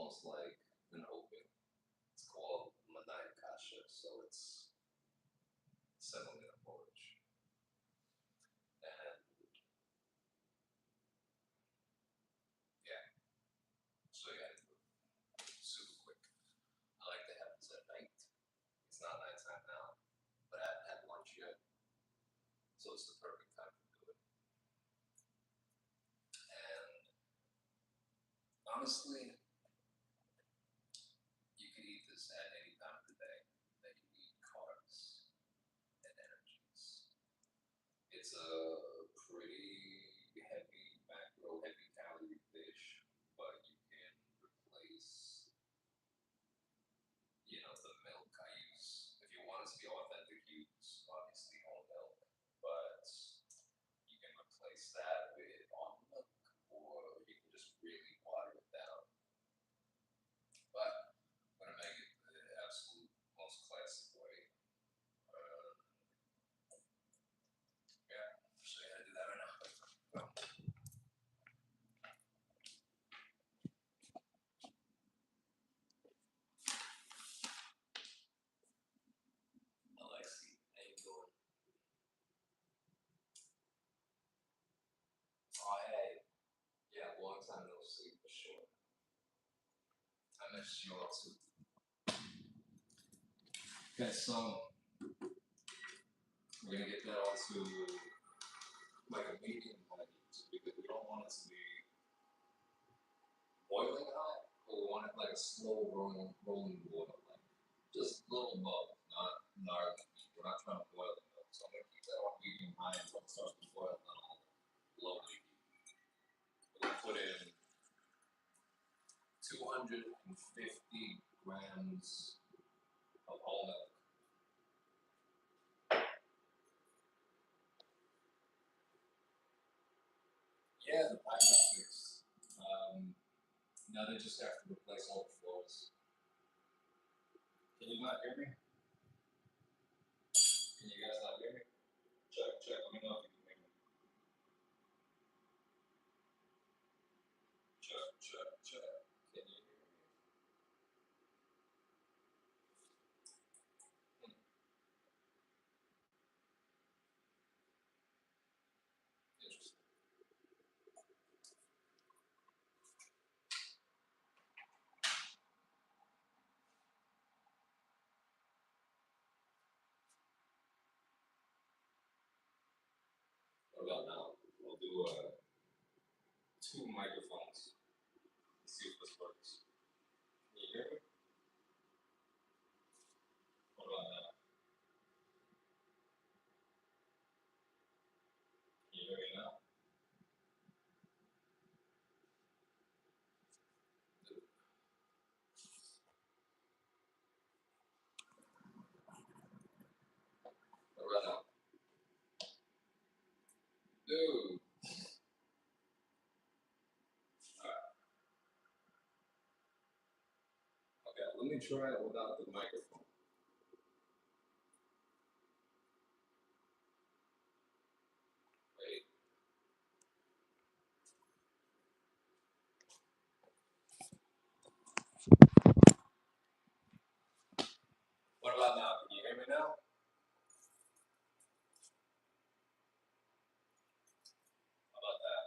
almost like an oatmeal. It's called manная каша, so it's semolina porridge. And yeah, so yeah, super quick. I like to have this at night. It's not nighttime now, but I haven't had lunch yet, so it's the perfect time to do it. And honestly, you could eat this at any time of the day that you need carbs and energies. It's a pretty heavy macro, heavy calorie dish, but you can replace, the milk I use. If you want it to be authentic, use obviously whole milk, but you can replace that with almond milk, or you can just really water it down. But I'm gonna make it the absolute most classic way. Yeah, so yeah, I do that right now. Alexi, how you doing? Oh, hey. Yeah, long time no see for sure. I missed you all too. Okay, so we're gonna get that all to like a medium high heat because we don't want it to be boiling hot, but we want it like a slow rolling boil, like just little bubbles, not gnarly heat. We're not trying to boil the milk, so I'm gonna keep that on medium high until it starts to boil, then I'll lowly heat. We're gonna put in 250 grams of whole milk. Yeah, the pipe got fixed. Now they just have to replace all the floors. Can you not hear me? Can you guys not hear me? Check. Let me know if you can hear me. Check. Can you hear me? Interesting. What about now? We'll do 2 microphones. Let's see if this works. Can you hear me? What about now? Can you hear me now? What about now? Dude. Alright. Okay, let me try it without the microphone. Wait. What about now? Can you hear me now? How about that?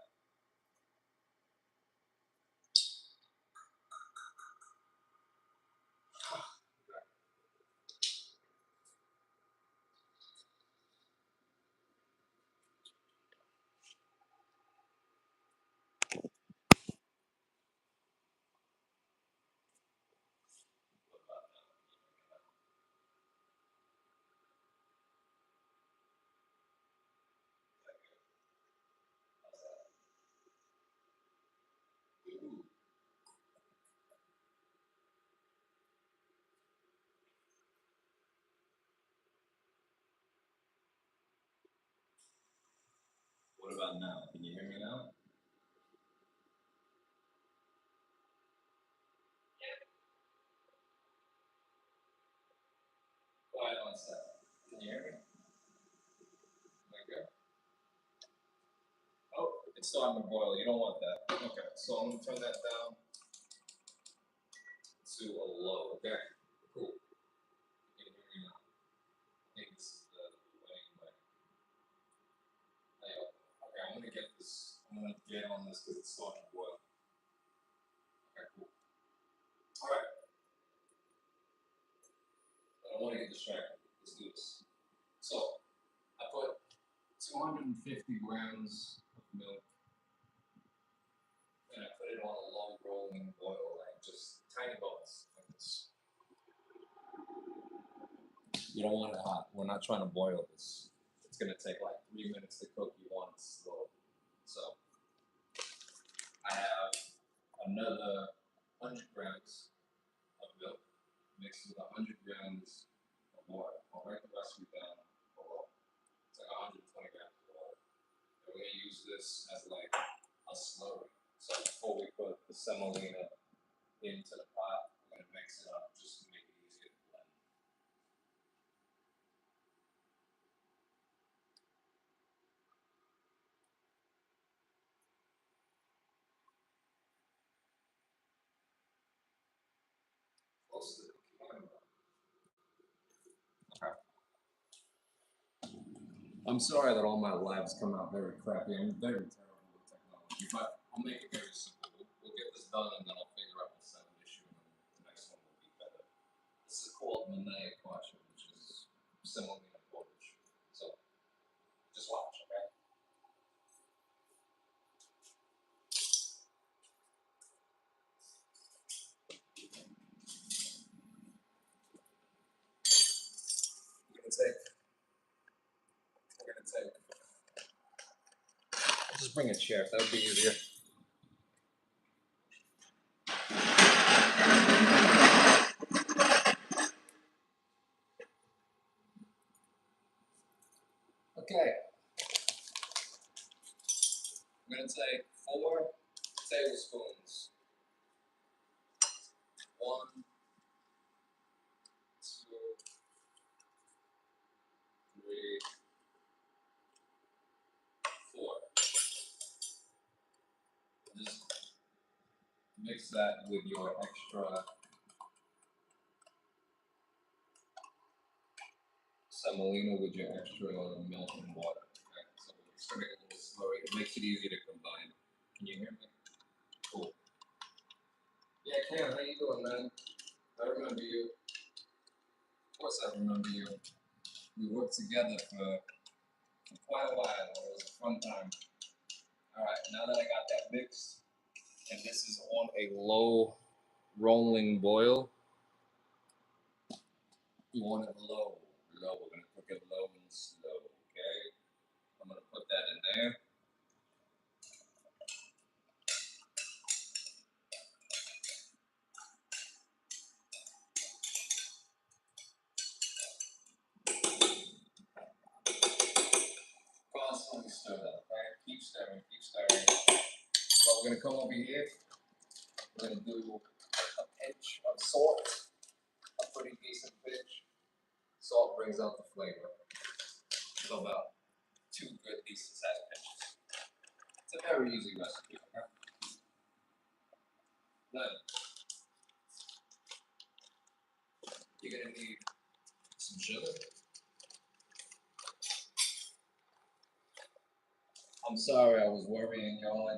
What about now? Ooh. What about now? Can you hear me now? Quiet on set. Can you hear me? Okay. Oh, it's starting to boil. You don't want that. Okay, so I'm gonna turn that down. to a low. Okay, cool. You can hear me now. I think this is the winning way. Okay, I'm gonna get this. I'm gonna get on this because it's starting to boil. Okay, cool. All right. I don't want to get distracted. Let's do this. So I put 250 grams of milk, and I put it on a low rolling boil, like just tiny bubbles like this. You don't want it hot. We're not trying to boil this. It's gonna take like 3 minutes to cook. You want it slow. So I have another 100 grams of milk mixed with 100 grams of water. I'll write the recipe down below. It's like 120 grams of water. And we're gonna use this as like a slurry. So before we put the semolina into the pot, we're gonna mix it up just to make it easier to blend. Close to the camera. Okay. I'm sorry that all my lives come out very crappy. I'm very terrible with technology, but I'll make it very simple. We'll get this done and then I'll figure out the second issue and then the next one will be better. This is called manная kasha, which is semolina porridge. So just watch, okay? We're gonna take, I'll just bring a chair, that would be easier. Okay. I'm gonna take 4 tablespoons. 1, 2, 3, 4. Just mix that with your extra semolina with your extra milk and water. Okay? So we're just gonna make it a little slower. It makes it easy to combine. Can you hear me? Cool. Yeah, Cam, how you doing, man? I remember you. Of course I remember you. We worked together for quite a while. It was a fun time. Alright, now that I got that mixed, and this is on a low rolling boil, you want it low. We're gonna cook it low and slow, okay? I'm gonna put that in there. Constantly stir that, okay? Keep stirring, keep stirring. But we're gonna come over here. We're gonna do a pinch of salt, a pretty decent pinch. Salt brings out the flavor. So about 2 good decent sized pinches. It's a very easy recipe, okay? Then you're gonna need some sugar. I'm sorry, I was worrying, y'all.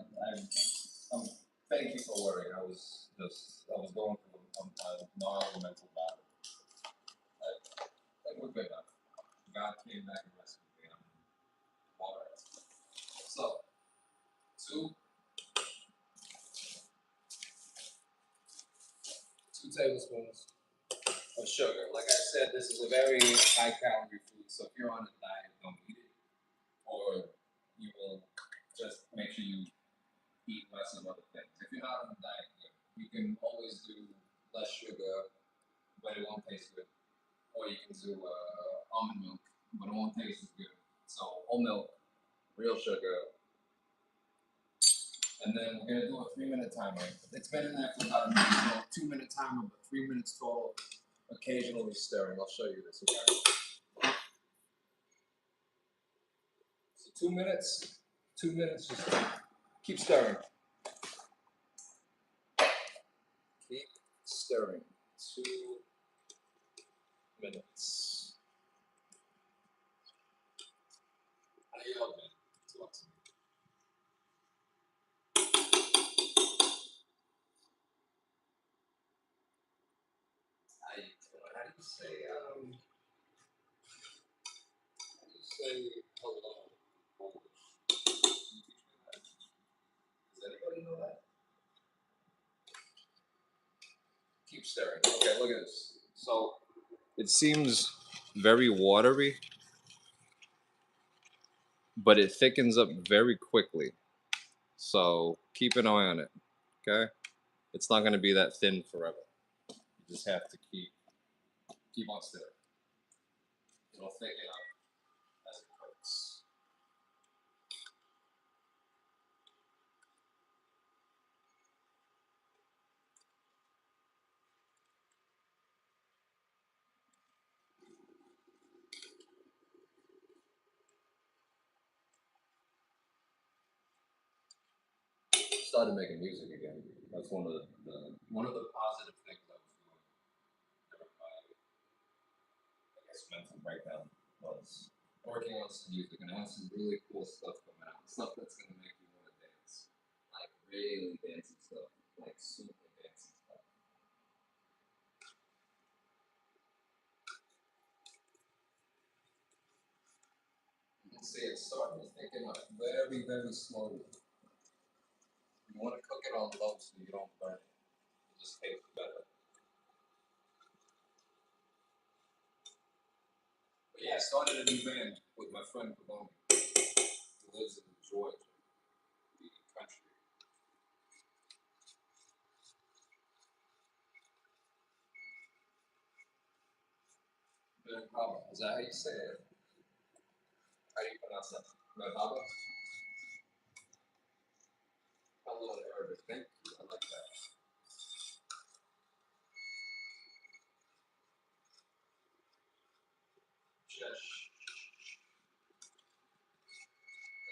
Thank you for worrying. I was going through a mild mental battle. I think we're good now. God came back and rescued me. I'm all right. So, 2 tablespoons of sugar. Like I said, this is a very high calorie food, so if you're on a diet, don't eat it. Or you will just make sure you eat less of other things. If you're not on a diet, you can always do less sugar, but it won't taste good. Or you can do almond milk, but it won't taste as good. So whole milk, real sugar, and then we're gonna do a 3-minute timer. It's been in there for about a minute, so 2-minute timer, but 3 minutes total. Occasionally stirring. I'll show you this. Okay. So 2 minutes. 2 minutes. Just keep stirring. Keep Stirring. 2 minutes. How y'all been? Talk to me. How do you say hello? Does anybody know that? Keep stirring. Okay, look at this. So it seems very watery, but it thickens up very quickly. So keep an eye on it. Okay? It's not gonna be that thin forever. You just have to keep on stirring. It'll thicken up as it cooks. Started making music again. That's one of the positive things I was doing during my, I guess, mental breakdown was working on some music, and I have some really cool stuff coming out. Stuff that's gonna make you want to dance, like really dancey stuff, like super dancey stuff. You can see it's starting to thicken up very, very slowly. You want to cook it on low so you don't burn it. It just tastes better. But yeah, I started a new band with my friend Domami, who lives in Georgia, the country. Merhaba. Is that how you say it? How do you pronounce that? Merhaba? Hello in Arabic. Thank you. I like that. Shesh.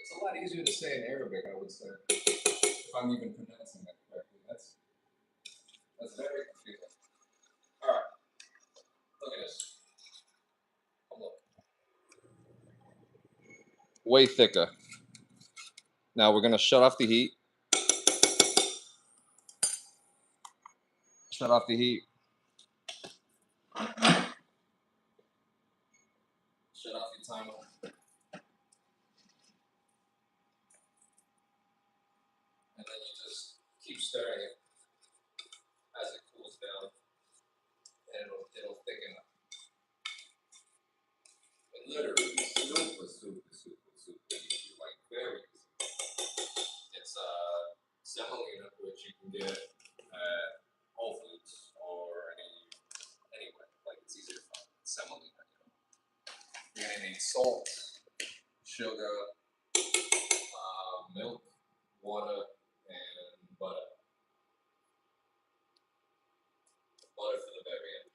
It's a lot easier to say in Arabic, I would say. If I'm even pronouncing that correctly. That's very confusing. Alright. Look at this. Oh, look. Way thicker. Now we're gonna shut off the heat. Shut off the heat. Shut off your timer. And then you just keep stirring it as it cools down, and it'll thicken up. And literally super easy, like very easy. It's semolina, which you can get at Whole Foods or anywhere. Like it's easy to find. Semolina. You're gonna need salt, sugar, milk, water, and butter. Butter for the very end.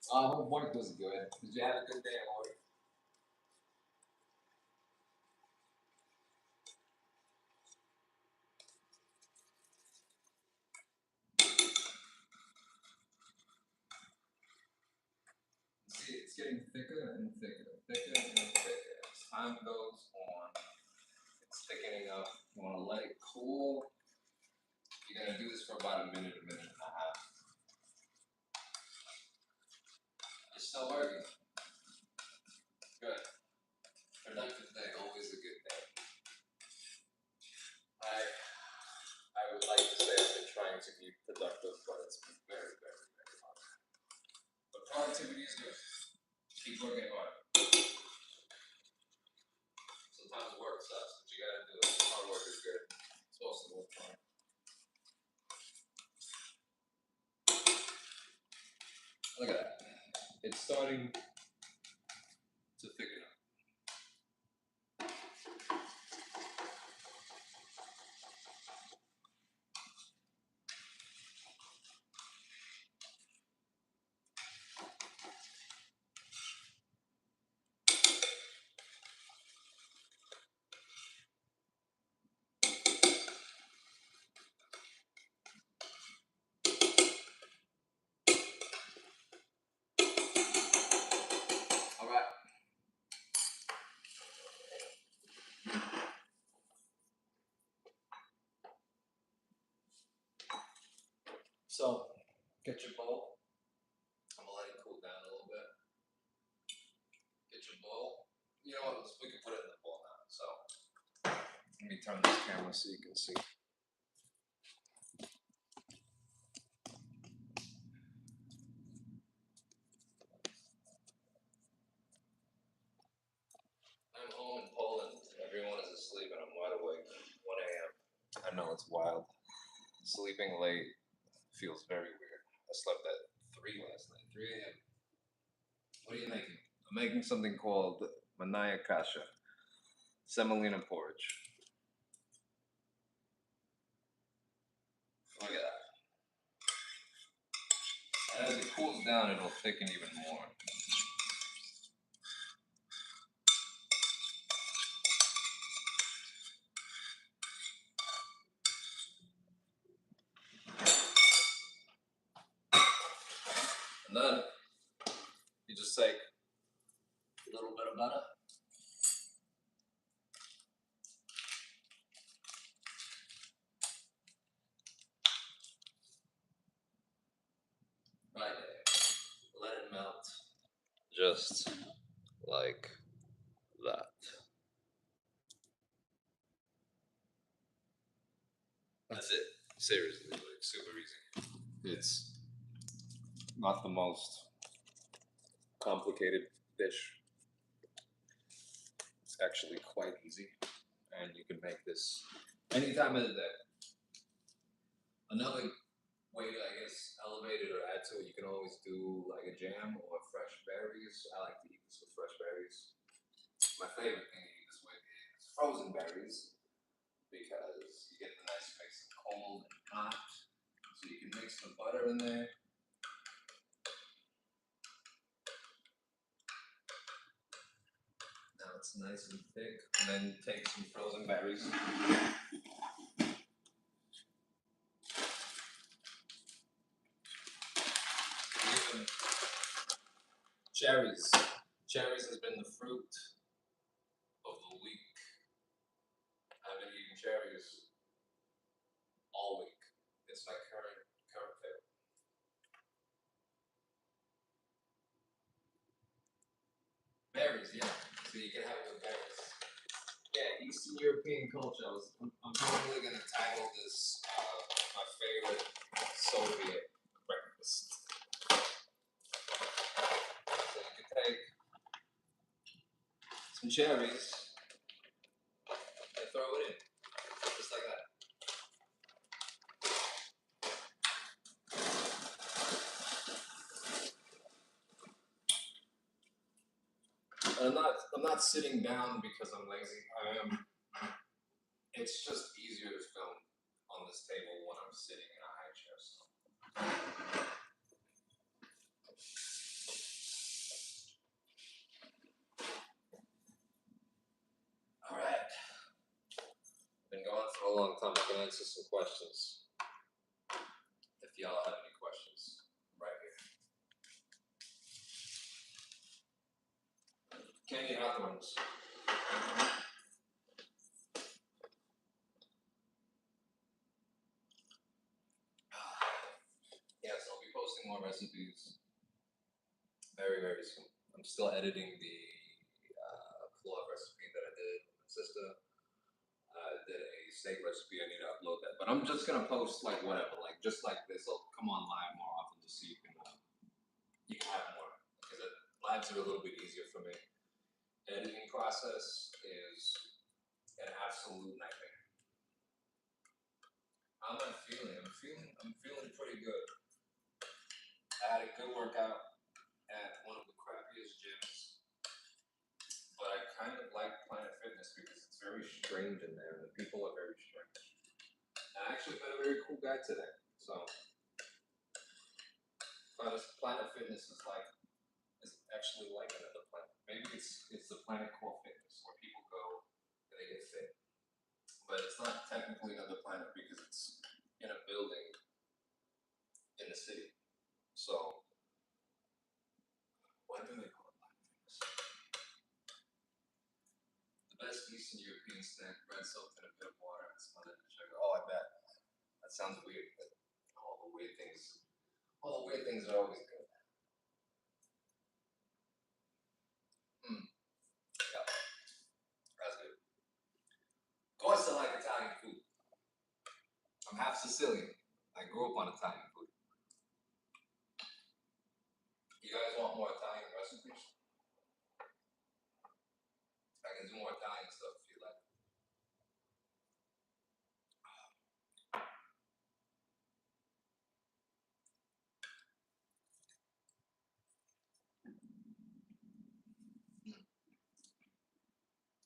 Homework was good. Did you have a good day at work? See, it's getting thicker and thicker, thicker and thicker. As time goes on, it's thickening up. You want to let it cool. You're going to do this for about a minute and a half. It's still working. Good. Productive day, always a good day. I would like to say I've been trying to be productive, but it's been very, very, very hard. But productivity is good. Keep working hard. Sometimes work sucks, but you gotta do it. Hard work is good. It's supposed to work hard. Look at that. It's starting to thicken up. Get your bowl. I'm gonna let it cool down a little bit. Get your bowl. You know what? We can put it in the bowl now. So let me turn this camera so you can see. I'm home in Poland. Everyone is asleep and I'm wide awake. 1 a.m. I know it's wild. Sleeping late feels very weird. I slept at 3 last night. 3 a.m. What are you making? I'm making something called manная каша. Semolina porridge. Look at that. As it cools down, it'll thicken even more. And then you just take a little bit of butter. Right there. Let it melt. Just like that. That's it. Seriously, like super easy. It's not the most complicated dish. It's actually quite easy, and you can make this any time of the day. Another way to, I guess, elevate it or add to it, you can always do like a jam or fresh berries. I like to eat this with fresh berries. My favorite thing to eat this with is frozen berries, because you get the nice mix of cold and hot. So you can mix the butter in there. Now it's nice and thick. And then take some frozen berries. Even cherries. Cherries has been the fruit of the week. I've been eating cherries all week. It's my current favorite. Berries, yeah. So you can have it with berries. Yeah, Eastern European culture. I'm probably gonna title this my favorite Soviet breakfast. So you can take some cherries and throw it in, just like that. And I'm not sitting down because I'm lazy. I am. It's just easier to film on this table when I'm sitting in a high chair. So. All right. Been going for a long time. I can answer some questions. If y'all have any questions, right here. Candy Hawthorns. Yes, I'll be posting more recipes very, very soon. I'm still editing the club recipe that I did with my sister. I did a steak recipe. I need to upload that, but I'm just gonna post like whatever, like just like this. I'll come on live more often just so you can have more, because lives are a little bit easier for me. Editing process is an absolute nightmare. How am I feeling? I'm feeling pretty good. I had a good workout at one of the crappiest gyms, but I kind of like Planet Fitness because it's very strange in there, and the people are very strange. And I actually met a very cool guy today, so Planet Fitness is actually like another planet. Maybe it's the planet called fitness, where people go and they get fit, but it's not technically another planet because it's in a building in the city. So why do they call it Planet Fitness? The best Eastern European snack: bread soaked in a bit of water and smothered in sugar. Oh, I bet. That sounds weird, but all the weird things All the weird things are always good. Yeah, that's good. Of course, I like Italian food. I'm half Sicilian. I grew up on Italian food. You guys want more Italian recipes? I can do more Italian stuff if you like.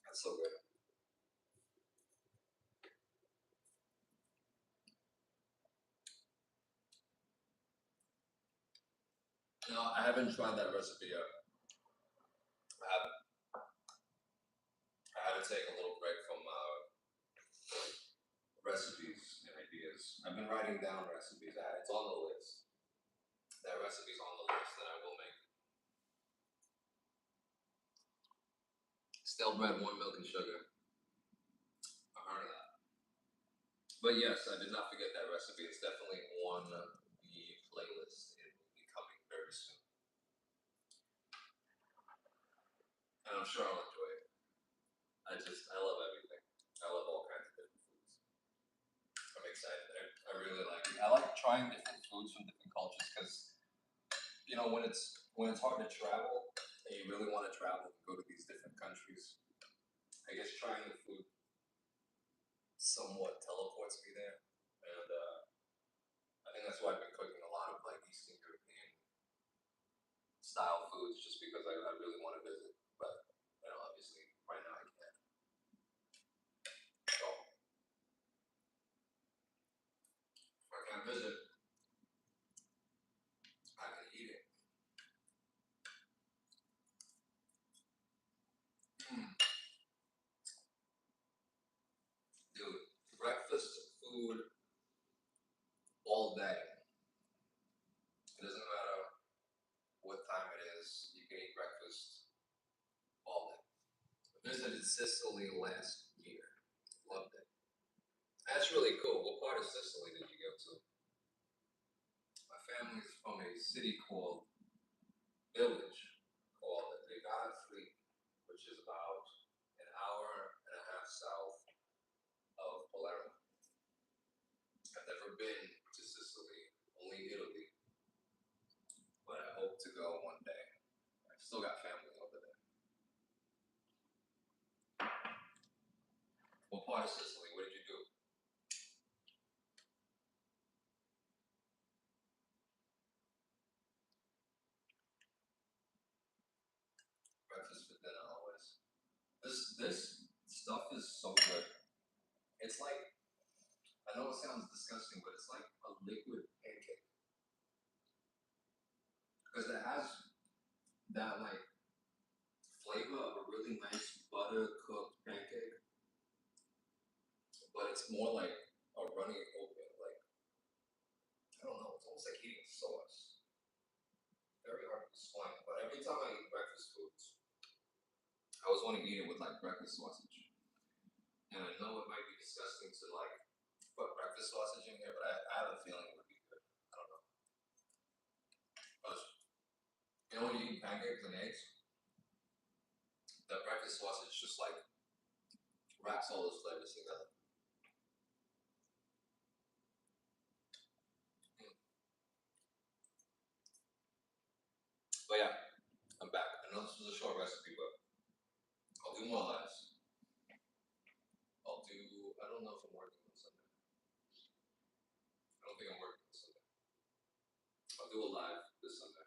That's so good. No, I haven't tried that recipe yet. I haven't. I had to take a little break from recipes and ideas. I've been writing down recipes. It's on the list. That recipe's on the list that I will make. Stale bread, warm milk, and sugar. I heard of that. But yes, I did not forget that recipe. It's definitely on the playlist. It will be coming very soon. And I'm sure I'll enjoy it. I love everything. I love all kinds of different foods. I'm excited. I really like it. I like trying different foods from different cultures because, you know, when it's hard to travel and you really want to travel and go to these different countries, I guess trying the food somewhat teleports me there. And I think that's why I've been cooking a lot of like Eastern European style foods just because I really want to visit. But, you know, obviously right now I can't. So if I can't visit, I can eat it. Dude, breakfast food all day. It doesn't matter what time it is, you can eat breakfast all day. I visited Sicily last year. Loved it. That's really cool. What part of Sicily did you go to? My family's from a city called village called Fleet, which is about an hour and a half south of Palermo. I've never been to Sicily, only Italy, but I hope to go one day. I've still got family over there. What part of Sicily? What did you do? Breakfast for dinner always. This stuff is so good. It's like, I know it sounds disgusting, but it's like a liquid pancake because it has that like flavor of a really nice butter cooked pancake, but it's more like a runny open, like I don't know, it's almost like eating sauce. Very hard to explain, but every time I eat breakfast foods, I always want to eat it with like breakfast sausage. And I know it might be disgusting to like put breakfast sausage in here, but I have a feeling it would be good. I don't know. But you know when you eat pancakes and eggs, the breakfast sausage just like wraps all those flavors together. But yeah, I'm back. I know this was a short recipe, but I'll do more lives. I don't know if I'm working on Sunday. I don't think I'm working on Sunday. I'll do a live this Sunday.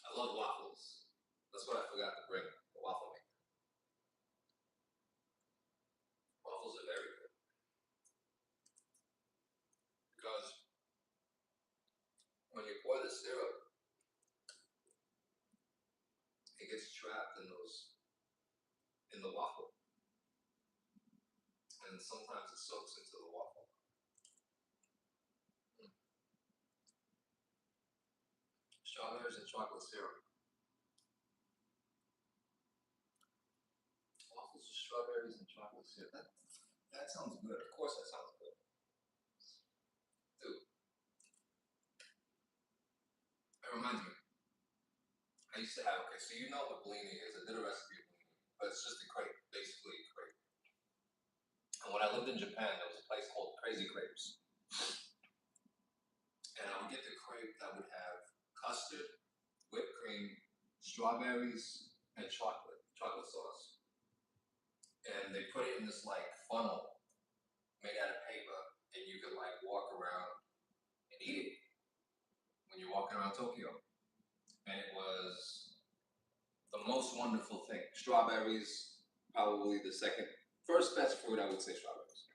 I love waffles. That's what I forgot to bring, the waffle maker. Waffles are very good. Because when you pour the syrup, it gets trapped in the waffle. And sometimes it soaks into the waffle. Strawberries and chocolate syrup. Waffles with strawberries and chocolate syrup. That sounds good. Of course that sounds good. Dude. used to have, okay, so you know what blini is. I did a recipe of blini, but it's just a crepe, basically a crepe. And when I lived in Japan, there was a place called Crazy Crepes. And I would get the crepe that would have custard, whipped cream, strawberries, and chocolate sauce. And they put it in this like funnel made out of paper, and you could like walk around and eat it when you're walking around Tokyo. And it was the most wonderful thing. Strawberries, probably the second. First best fruit, I would say strawberries.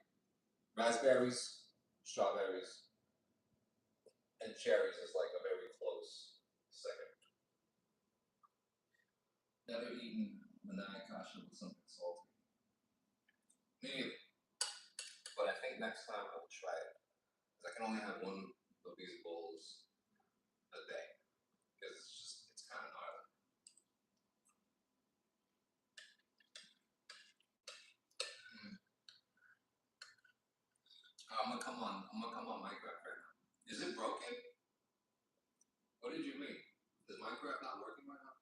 Raspberries, strawberries, and cherries is like a very close second. Never eaten manная kasha with something salty. Me neither. But I think next time I will try it. Because I can only have one of these bowls a day. Because it's kind of gnarly. I'm gonna come on Minecraft right now. Is it broken? What did you mean? Is Minecraft not working right now?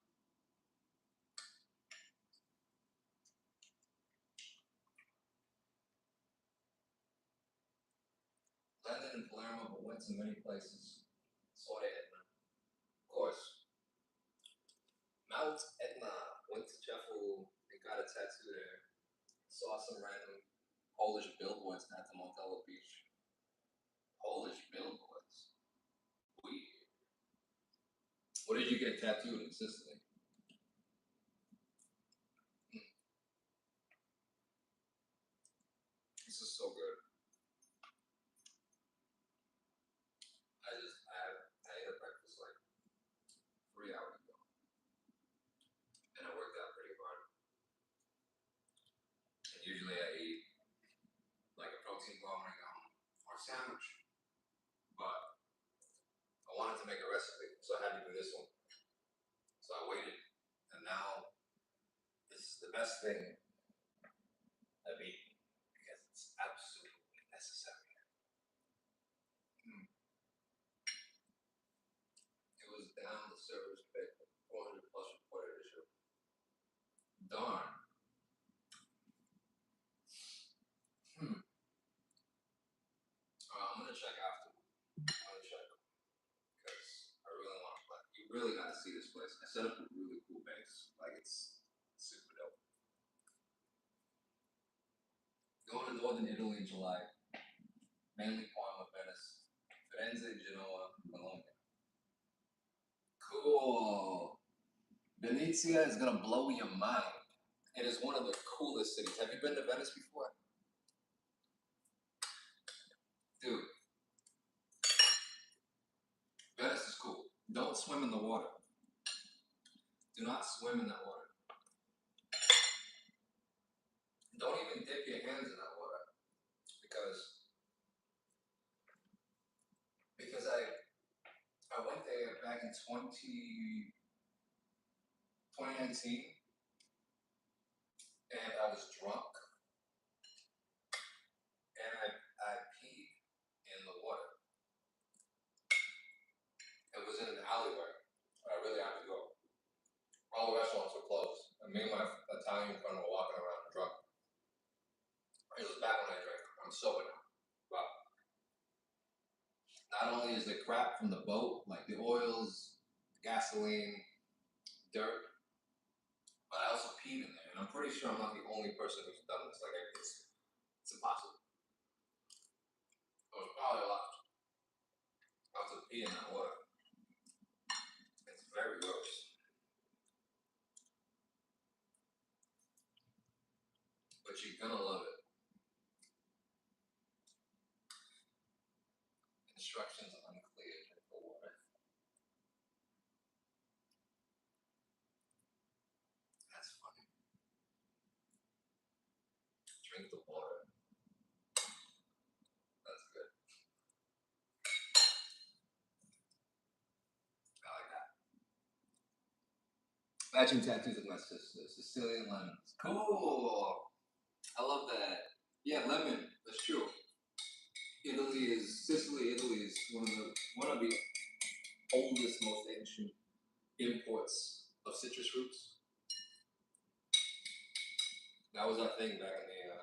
Landed in Palermo, but went to many places. Saw Etna. Of course. Mount Etna. Went to Jeffel and got a tattoo there. Saw some random Polish billboards at the Montello Beach. Polish billboards. Weird. What did you get tattooed in Sicily? This is so good. I ate a breakfast like 3 hours ago. And I worked out pretty hard. And usually I eat like a protein bar when I go home or a sandwich. But I wanted to make a recipe, so I had to do this one. So I waited, and now this is the best thing I've eaten because it's absolutely necessary. It was down the server's pick, 400 plus reported issue. Darn. I'm gonna check after. I'm gonna check because I really want to play. You really gotta see this place. I set up a really cool base. Like it's super dope. Going to northern Italy in July. Mainly Parma, Venice, Firenze, Genoa, Bologna. Cool. Venezia is gonna blow your mind. It is one of the coolest cities. Have you been to Venice before? Dude. Venice is cool. Don't swim in the water. Do not swim in that water. Don't even dip your hands in that water. Because I went there back in 2019 and I was drunk and I peed in the water. It was in an alleyway. I really had to go. All the restaurants were closed. And me and my Italian friend were walking around drunk. It was back when I drank. I'm sober now. But not only is the crap from the boat, like the oils, gasoline, dirt, but I also peed in there. And I'm pretty sure I'm not the only person who's done this. Like, it's impossible. There was probably a lot of pee in that water. It's very gross. But you're gonna love it. Instructions unclear for water. That's funny. Drink the water. That's good. I like that. Matching tattoos with my sister. Sicilian lemons. Cool. I love that. Yeah, lemon. That's true. Italy is one of the oldest, most ancient imports of citrus fruits. That was our thing back in the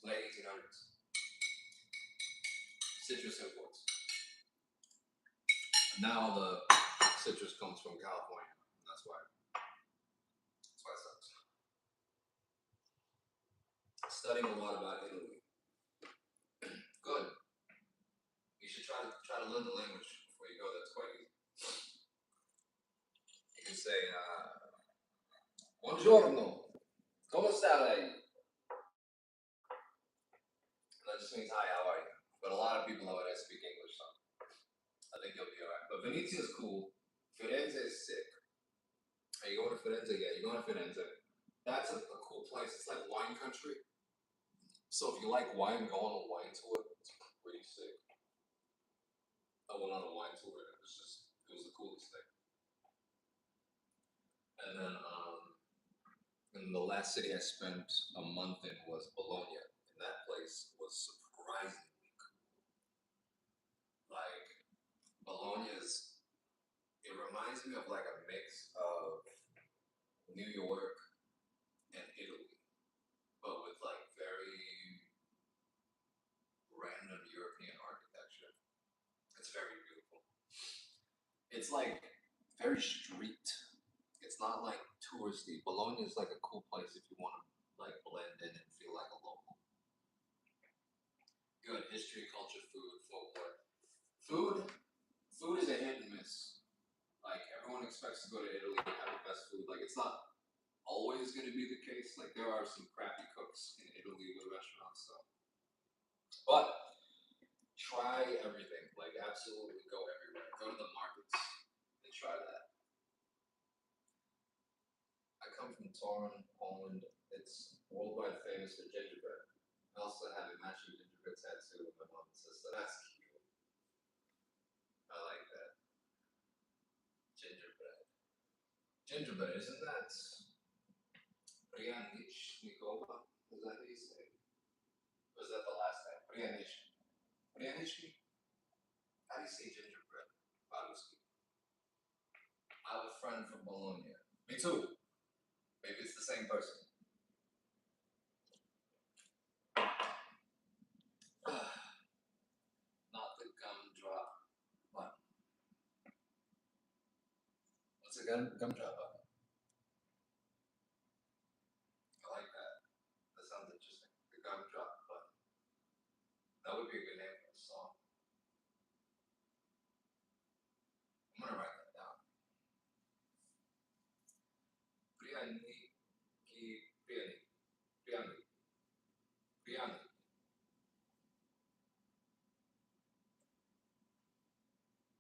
late 1800s. Citrus imports. Now the citrus comes from California. And that's why it sucks. Studying a lot about Italy. Good. You should try to learn the language before you go. That's quite easy. You can say, buongiorno, come sta lei? That just means hi, how are you? But a lot of people nowadays speak English, so I think you'll be alright. But Venezia is cool. Firenze is sick. Are you going to Firenze? Yeah, you're going to Firenze. That's a cool place. It's like wine country. So if you like wine, go on a wine tour. It's pretty sick. I went on a wine tour and it was the coolest thing. And then and the last city I spent a month in was Bologna. And that place was surprisingly cool. Like, it reminds me of like a mix of New York and Italy, but with like very random European architecture. It's very beautiful. It's like very street. It's not like touristy. Bologna is like a cool place if you want to like blend in and feel like a local. Good history, culture, food, folklore. Food is a hit and miss. Like everyone expects to go to Italy and have the best food. Like it's not always going to be the case. Like there are some crappy cooks in Italy with restaurants, so. But try everything. Like absolutely go everywhere. Go to the markets and try that. I come from Turin, Poland. It's worldwide famous for gingerbread. I also have a matching gingerbread tattoo with my mom and sister. That's cute. I like that. Gingerbread, isn't that Priyanich Nikova? Is that how you say? Or is that the last name? Priyanich? How do you say gingerbread? Babuski. I have a friend from Bologna. Me too. Maybe it's the same person. Not the gumdrop button. What's a gumdrop button? I like that. That sounds interesting. The gumdrop button. That would be a good name for a song. I'm gonna write that down. Priani.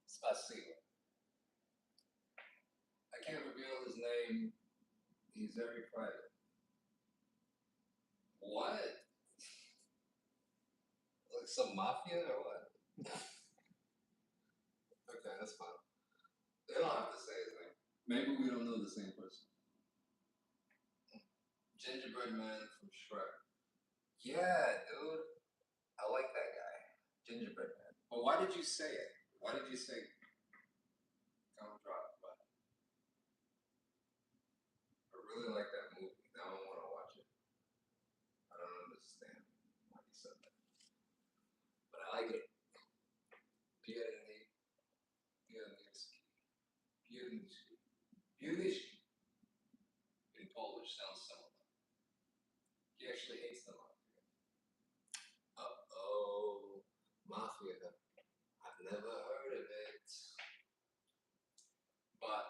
Spasibo. I can't reveal his name. He's very private. What? Like some mafia or what? Okay, that's fine. They don't have to say his name. Maybe we don't know the same person. Gingerbread Man from Shrek. Yeah, dude. I like that guy. Gingerbread Man. But why did you say it? Why did you say gumdrop button? I really like that movie. Now I want to watch it. I don't understand why he said that. But I like it. Piernishki. In Polish sounds similar. He actually hates the mafia. Uh-oh. Mafia. I've never heard of it. But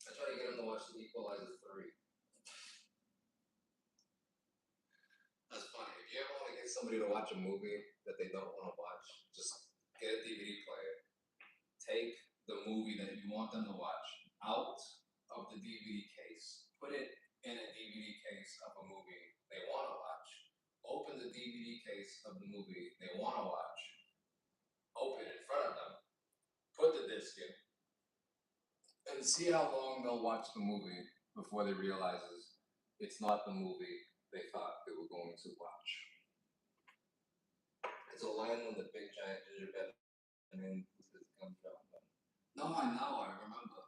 I try to get him to watch The Equalizer 3. That's funny. If you ever want to get somebody to watch a movie that they don't want to watch, just get a DVD player. Take the movie that you want them to watch out of the DVD case. Put it in a DVD case of a movie they want to watch. Open the DVD case of the movie they want to watch. Open it in front of them. Put the disc in. And see how long they'll watch the movie before they realizes it's not the movie they thought they were going to watch. It's a line with a big giant gingerbread and then this gumdrop button. No, I know. I remember.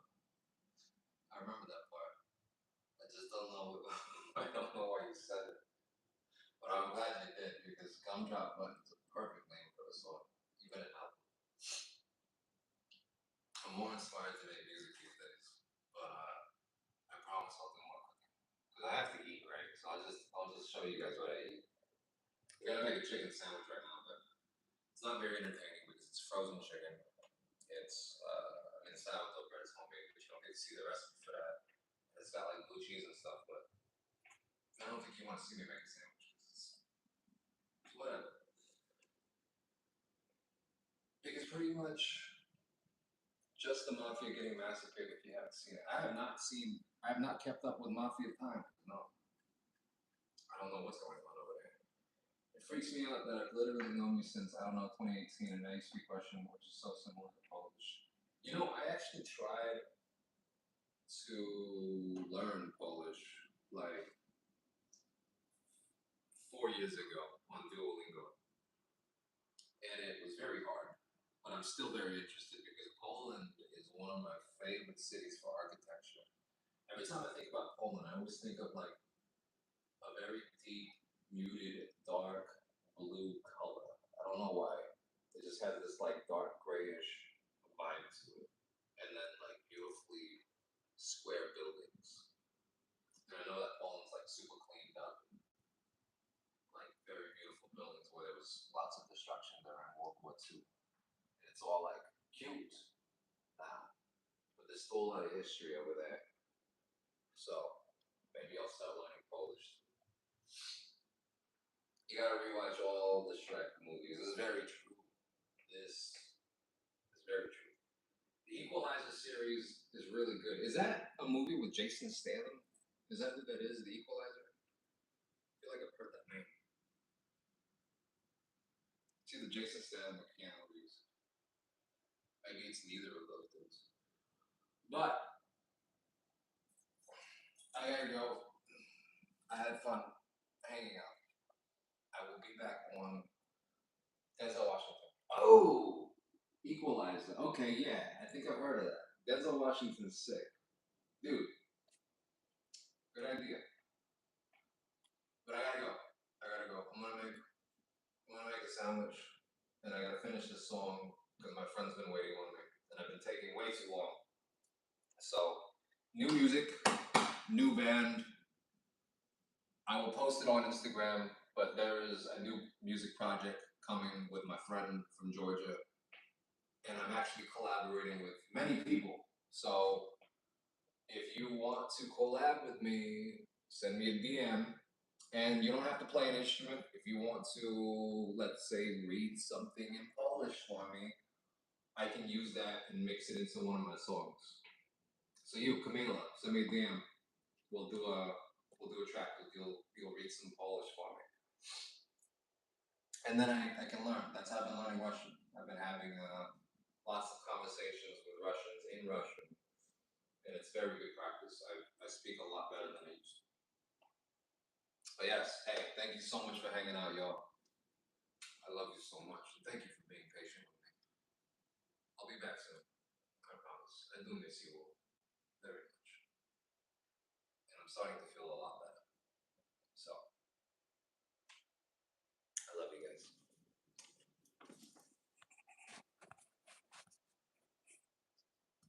I remember that part. I just don't know. I don't know why you said it. But I'm glad you did because Gumdrop Button's a perfect name for a song, even an album. I'm more inspired to make music these days, but I promise I'll do more cooking because I have to eat, right? So I'll just show you guys what I eat. We're gonna make a chicken sandwich right now, but it's not very entertaining because it's frozen chicken. It's I mean sourdough bread is homemade, but you don't get to see the recipe for that. It's got like blue cheese and stuff, but I don't think you want to see me make a sandwich. It's whatever. Because pretty much just the mafia getting massacred if you haven't seen it. I have not kept up with mafia time. No. I don't know what's going on over there. It freaks me out that I've literally known you since, I don't know, 2018, and now you speak Russian, which is so similar to Polish. You know, I actually tried to learn Polish like 4 years ago on Duolingo, and it was very hard. But I'm still very interested because Poland is one of my favorite cities for architecture. Every time I think about Poland, I always think of like a very deep, muted, dark blue color. I don't know why. It just has this like dark grayish vibe to it. And then like beautifully square buildings. And I know that Poland's like super cleaned up and like very beautiful buildings where there was lots of destruction during World War II. And it's all like cute now. But there's still a lot of history over there. So maybe I'll start learning Polish. You gotta rewatch all the Shrek movies. This is very true. This is very true. The Equalizer series is really good. Is that a movie with Jason Statham? Is that who that is? The Equalizer? I feel like I've heard that name. It's either Jason Statham or Keanu Reeves. Maybe it's neither of those things. But I gotta go. I had fun hanging out. I will be back on Denzel Washington. Oh, Equalizer. Okay, yeah, I think I've heard of that. Denzel Washington's sick, dude. Good idea. But I gotta go. I gotta go. I'm gonna make a sandwich, and I gotta finish this song because my friend's been waiting on me, and I've been taking way too long. So, new music, new band. I will post it on Instagram, but there is a new music project coming with my friend from Georgia, and I'm actually collaborating with many people. So, if you want to collab with me, send me a DM. And you don't have to play an instrument. If you want to, let's say, read something in Polish for me, I can use that and mix it into one of my songs. So you, Camila, send me a DM. We'll do a track. You'll read some Polish for me, and then I can learn. That's how I've been learning Russian. I've been having lots of conversations with Russians in Russian, and it's very good practice. I speak a lot better than I used to. But yes, hey, thank you so much for hanging out, y'all. I love you so much. And thank you for being patient with me. I'll be back soon. I promise. I do miss you all very much. And I'm starting to